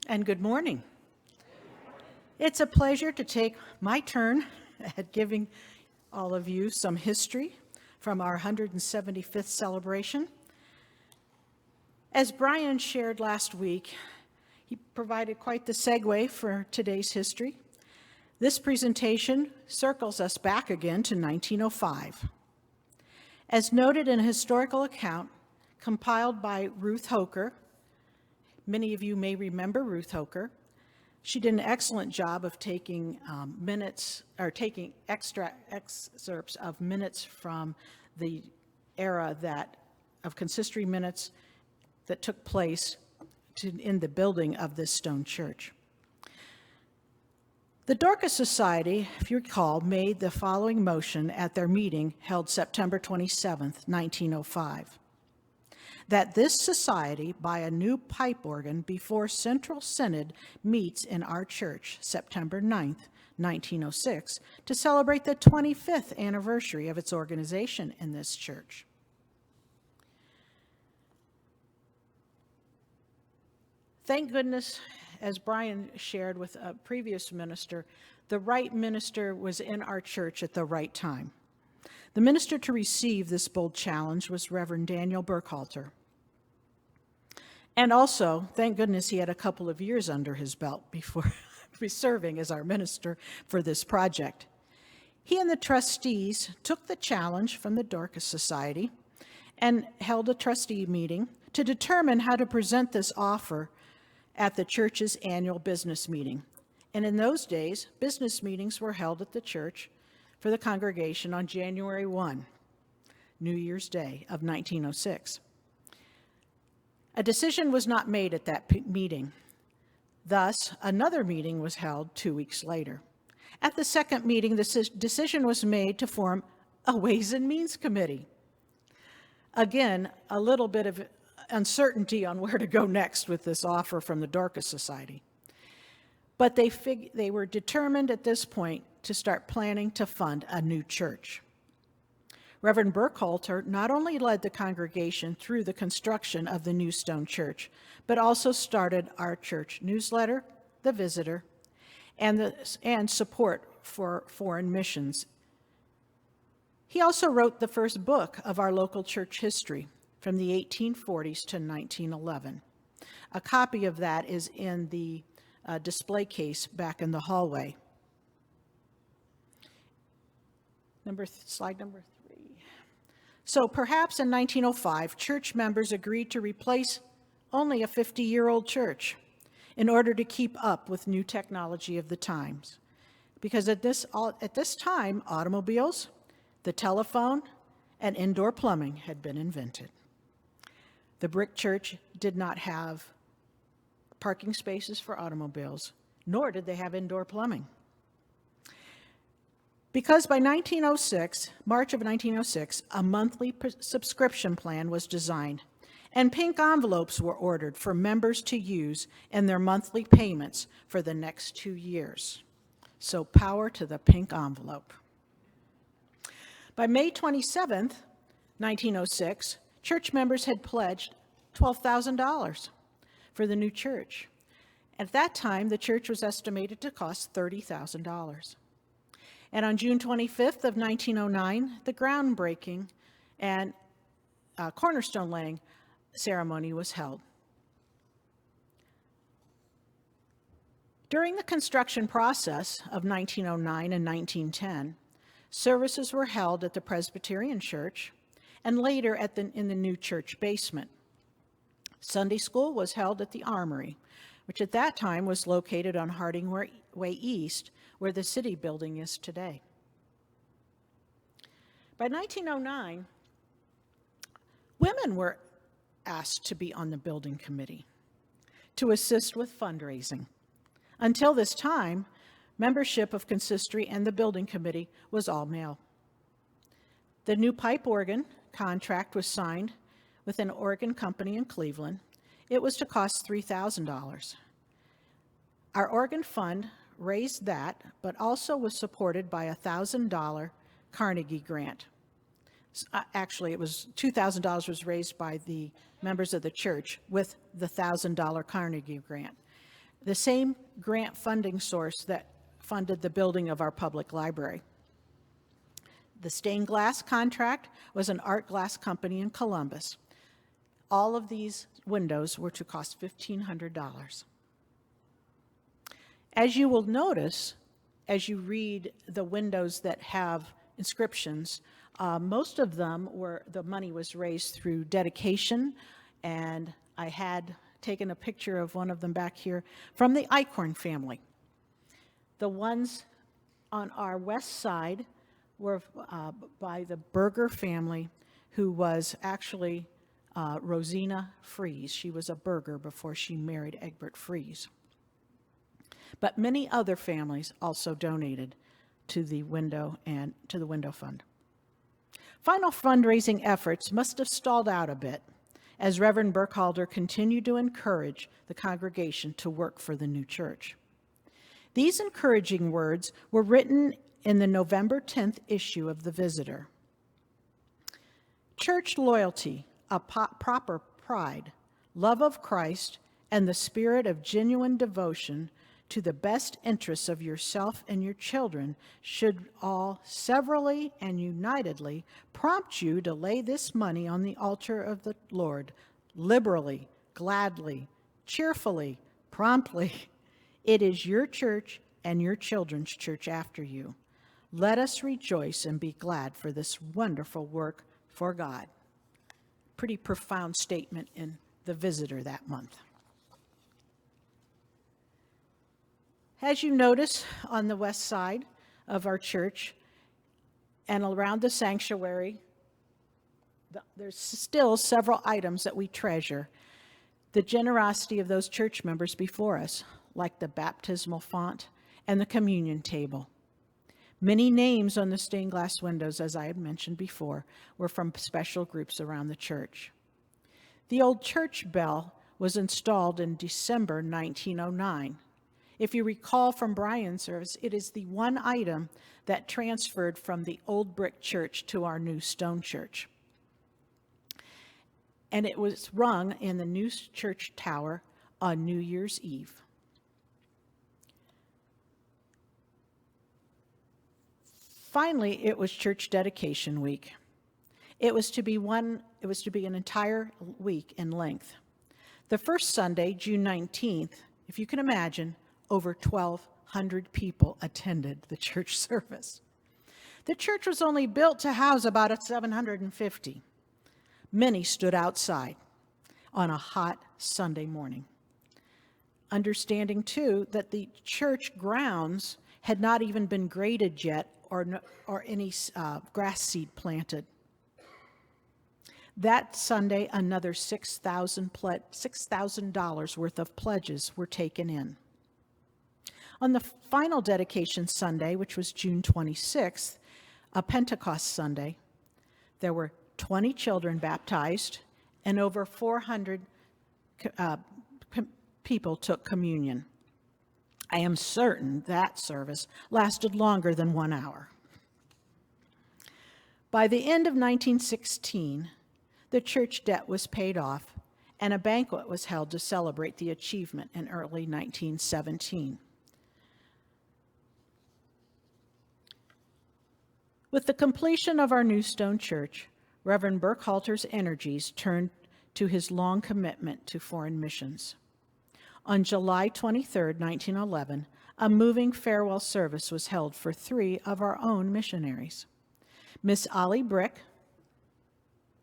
And good morning. It's a pleasure to take my turn at giving all of you some history from our 175th celebration. As Brian shared last week, he provided quite the segue for today's history. This presentation circles us back again to 1905. As noted in a historical account compiled by Ruth Hoker, many of you may remember Ruth Hoker. She did an excellent job of taking taking extra excerpts of minutes from the era of consistory minutes that took place in the building of this stone church. The Dorcas Society, if you recall, made the following motion at their meeting held September 27th, 1905. That this society buy a new pipe organ before Central Synod meets in our church September 9th, 1906, to celebrate the 25th anniversary of its organization in this church. Thank goodness, as Brian shared with a previous minister, the right minister was in our church at the right time. The minister to receive this bold challenge was Reverend Daniel Burkhalter. And also, thank goodness he had a couple of years under his belt before serving as our minister for this project. He and the trustees took the challenge from the Dorcas Society and held a trustee meeting to determine how to present this offer at the church's annual business meeting. And in those days, business meetings were held at the church for the congregation on January 1, New Year's Day of 1906. A decision was not made at that meeting. Thus, another meeting was held 2 weeks later. At the second meeting, the decision was made to form a Ways and Means Committee. Again, a little bit of uncertainty on where to go next with this offer from the Dorcas Society. But they were determined at this point to start planning to fund a new church. Reverend Burkhalter not only led the congregation through the construction of the new stone church, but also started our church newsletter, The Visitor, and support for foreign missions. He also wrote the first book of our local church history from the 1840s to 1911. A copy of that is in the display case back in the hallway. Slide number 3. So perhaps in 1905, church members agreed to replace only a 50-year-old church in order to keep up with new technology of the times. Because at this time, automobiles, the telephone, and indoor plumbing had been invented. The brick church did not have parking spaces for automobiles, nor did they have indoor plumbing. Because by March of 1906, a monthly subscription plan was designed, and pink envelopes were ordered for members to use in their monthly payments for the next 2 years. So power to the pink envelope. By May 27th, 1906, church members had pledged $12,000 for the new church. At that time, the church was estimated to cost $30,000. And on June 25th of 1909, the groundbreaking and cornerstone laying ceremony was held. During the construction process of 1909 and 1910, services were held at the Presbyterian Church and later in the new church basement. Sunday school was held at the Armory, which at that time was located on Harding Way East, where the city building is today. By 1909, women were asked to be on the building committee to assist with fundraising. Until this time, membership of consistory and the building committee was all male. The new pipe organ contract was signed with an organ company in Cleveland. It was to cost $3,000. Our organ fund raised that, but also was supported by a $1,000 Carnegie grant. Actually, it was $2,000 was raised by the members of the church with the $1,000 Carnegie grant. the same grant funding source that funded the building of our public library. The stained glass contract was an art glass company in Columbus. All of these windows were to cost $1,500. As you will notice, as you read the windows that have inscriptions, most of them the money was raised through dedication, and I had taken a picture of one of them back here from the Eichhorn family. The ones on our west side were by the Berger family, who was actually Rosina Fries. She was a Berger before she married Egbert Fries. But many other families also donated to the window and to the window fund. Final fundraising efforts must have stalled out a bit as Reverend Burkhalter continued to encourage the congregation to work for the new church. These encouraging words were written in the November 10th issue of The Visitor. Church loyalty, a proper pride, love of Christ, and the spirit of genuine devotion to the best interests of yourself and your children should all severally and unitedly prompt you to lay this money on the altar of the Lord, liberally, gladly, cheerfully, promptly. It is your church and your children's church after you. Let us rejoice and be glad for this wonderful work for God. Pretty profound statement in The Visitor that month. As you notice on the west side of our church and around the sanctuary, there's still several items that we treasure. The generosity of those church members before us, like the baptismal font and the communion table. Many names on the stained glass windows, as I had mentioned before, were from special groups around the church. The old church bell was installed in December 1909. If you recall from Brian's service, it is the one item that transferred from the old brick church to our new stone church. And it was rung in the new church tower on New Year's Eve. Finally, it was church dedication week. It was to be an entire week in length. The first Sunday, June 19th, if you can imagine, over 1,200 people attended the church service. The church was only built to house about 750. Many stood outside on a hot Sunday morning. Understanding, too, that the church grounds had not even been graded yet or any grass seed planted. That Sunday, another $6,000 worth of pledges were taken in. On the final dedication Sunday, which was June 26th, a Pentecost Sunday, there were 20 children baptized and over 400 people took communion. I am certain that service lasted longer than 1 hour. By the end of 1916, the church debt was paid off, and a banquet was held to celebrate the achievement in early 1917. With the completion of our new stone church, Reverend Burkhalter's energies turned to his long commitment to foreign missions. On July 23, 1911, a moving farewell service was held for 3 of our own missionaries. Miss Ollie Brick,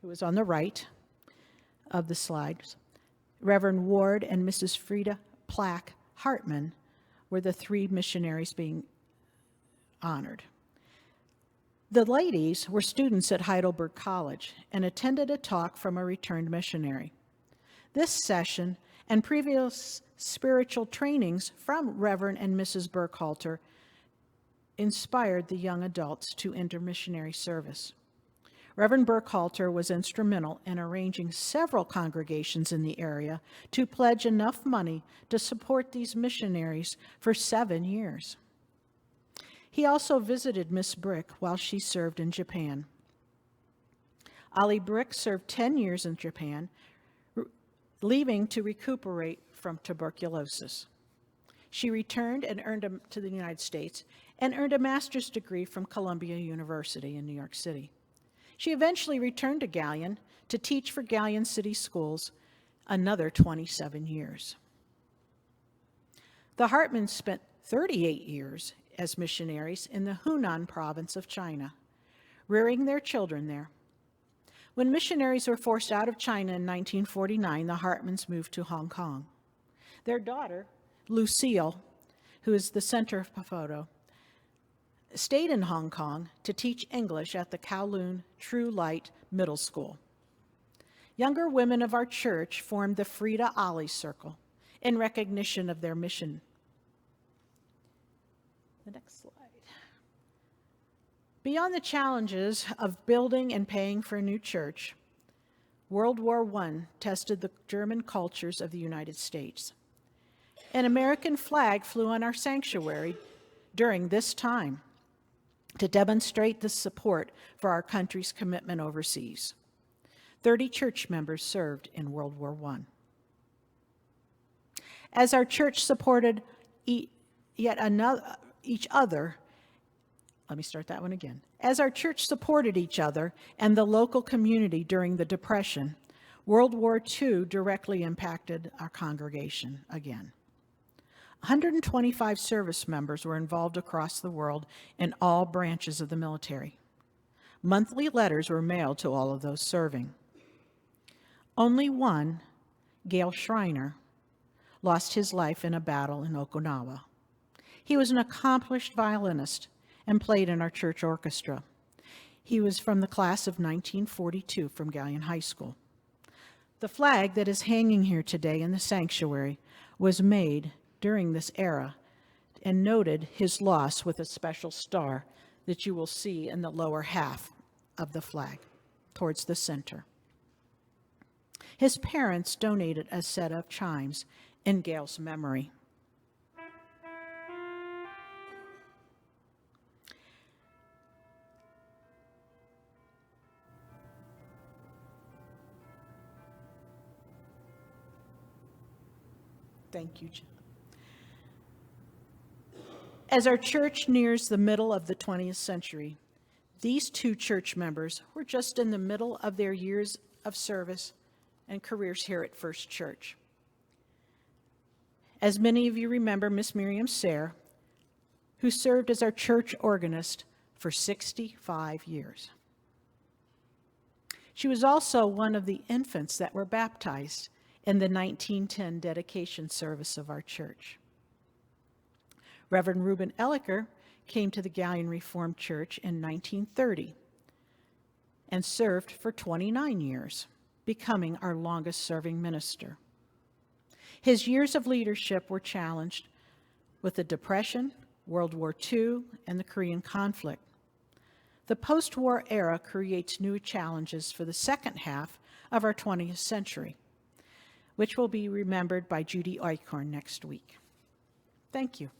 who is on the right of the slides, Reverend Ward and Mrs. Frida Plack Hartman were the 3 missionaries being honored. The ladies were students at Heidelberg College and attended a talk from a returned missionary. This session and previous spiritual trainings from Reverend and Mrs. Burkhalter inspired the young adults to enter missionary service. Reverend Burkhalter was instrumental in arranging several congregations in the area to pledge enough money to support these missionaries for 7 years. He also visited Miss Brick while she served in Japan. Ollie Brick served 10 years in Japan, leaving to recuperate from tuberculosis. She returned and to the United States and earned a master's degree from Columbia University in New York City. She eventually returned to Galion to teach for Galion City Schools another 27 years. The Hartmans spent 38 years as missionaries in the Hunan province of China, rearing their children there. When missionaries were forced out of China in 1949, the Hartmans moved to Hong Kong. Their daughter, Lucille, who is the center of the photo, stayed in Hong Kong to teach English at the Kowloon True Light Middle School. Younger women of our church formed the Frida Ali Circle in recognition of their mission. The next slide. Beyond the challenges of building and paying for a new church, World War I tested the German cultures of the United States. An American flag flew on our sanctuary during this time to demonstrate the support for our country's commitment overseas. 30 church members served in World War I. As our church supported As our church supported each other and the local community during the Depression, World War II directly impacted our congregation again. 125 service members were involved across the world in all branches of the military. Monthly letters were mailed to all of those serving. Only one, Gail Schreiner, lost his life in a battle in Okinawa. He was an accomplished violinist and played in our church orchestra. He was from the class of 1942 from Galion High School. The flag that is hanging here today in the sanctuary was made during this era and noted his loss with a special star that you will see in the lower half of the flag towards the center. His parents donated a set of chimes in Gail's memory. Thank you, John. As our church nears the middle of the 20th century, these two church members were just in the middle of their years of service and careers here at First Church. As many of you remember, Miss Miriam Sayre, who served as our church organist for 65 years. She was also one of the infants that were baptized in the 1910 dedication service of our church. Reverend Reuben Ellicker came to the Galion Reformed Church in 1930 and served for 29 years, becoming our longest-serving minister. His years of leadership were challenged with the Depression, World War II, and the Korean conflict. The post-war era creates new challenges for the second half of our 20th century, which will be remembered by Judy Eichhorn next week. Thank you.